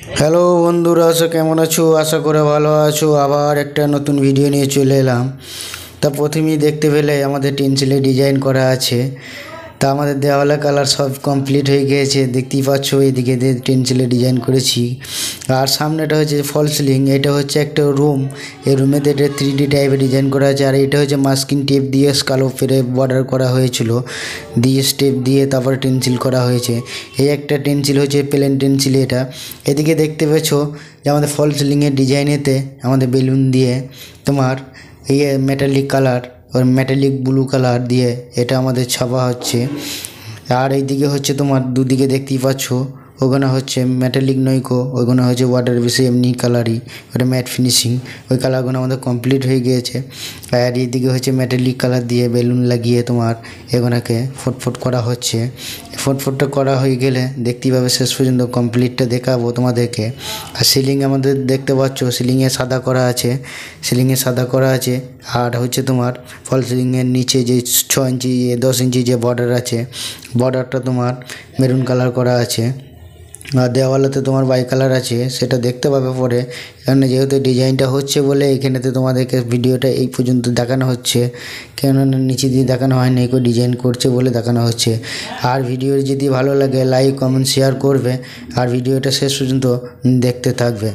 Hello বন্ধুরা, কেমন আছো? আশা করে ভালো আছো। আবার একটা নতুন ভিডিও নিয়ে চলে এলাম। তা প্রথমেই দেখতে পেলে আমাদের টেন্সিলে ডিজাইন করা আছে। তা আমাদের দেওয়ালে কালার সব কমপ্লিট হয়ে গিয়েছে, দেখতেই পাচ্ছ। এইদিকে টেন্সিলে ডিজাইন করেছি। আর সামনেটা হচ্ছে ফল সিলিং। এটা হচ্ছে একটা রুম। এই রুমেতে এটা 3D টাইপের ডিজাইন করা আছে। আর এটা হচ্ছে মাস্কিং টেপ দিয়ে স্কালো ফেরে বর্ডার করা হয়েছিল, দিয়ে স্টেপ দিয়ে তারপরে টেন্সিল করা হয়েছে। এই একটা টেন্সিল হচ্ছে প্লেন টেন্সিল। এটা এদিকে দেখতে পেয়েছো যে আমাদের ফল সিলিংয়ের ডিজাইনেতে আমাদের বেলুন দিয়ে তোমার এই মেটালিক কালার, ওর মেটালিক ব্লু কালার দিয়ে এটা আমাদের ছাপা হচ্ছে। আর এইদিকে হচ্ছে তোমার দুদিকে দেখতেই পাচ্ছ, ওখানে হচ্ছে মেটালিক নয়কো, ওইখানে হচ্ছে ওয়াটার বেশি এমনি কালারই, ওটা ম্যাট ফিনিশিং। ওই কালারগুলো আমাদের কমপ্লিট হয়ে গিয়েছে। আর এইদিকে হচ্ছে মেটালিক কালার দিয়ে বেলুন লাগিয়ে তোমার এগুলোকে ফুটফুট করা হচ্ছে। ফুটফুটটা করা হয়ে গেলে দেখতেই পাবে, শেষ পর্যন্ত কমপ্লিটটা দেখাবো তোমাদেরকে। আর সিলিং আমাদের দেখতে পাচ্ছ, সিলিংয়ে সাদা করা আছে, সিলিংয়ে সাদা করা আছে। আর হচ্ছে তোমার ফল সিলিংয়ের নিচে যে 6 ইঞ্চি 10 ইঞ্চি যে বর্ডার আছে, বর্ডারটা তোমার মেরুন কালার করা আছে। আর দেওয়ালেতে তোমার বাই কালার আছে, সেটা দেখতে পাবে পরে। এখানে যেহেতু ডিজাইনটা হচ্ছে বলে এখানেতে তোমাদেরকে ভিডিওটা এই পর্যন্ত দেখানো হচ্ছে, কেননা নিচে দিয়ে দেখানো হয় না, কেউ ডিজাইন করছে বলে দেখানো হচ্ছে। আর ভিডিও যদি ভালো লাগে লাইক কমেন্ট শেয়ার করবে, আর ভিডিওটা শেষ পর্যন্ত দেখতে থাকবে।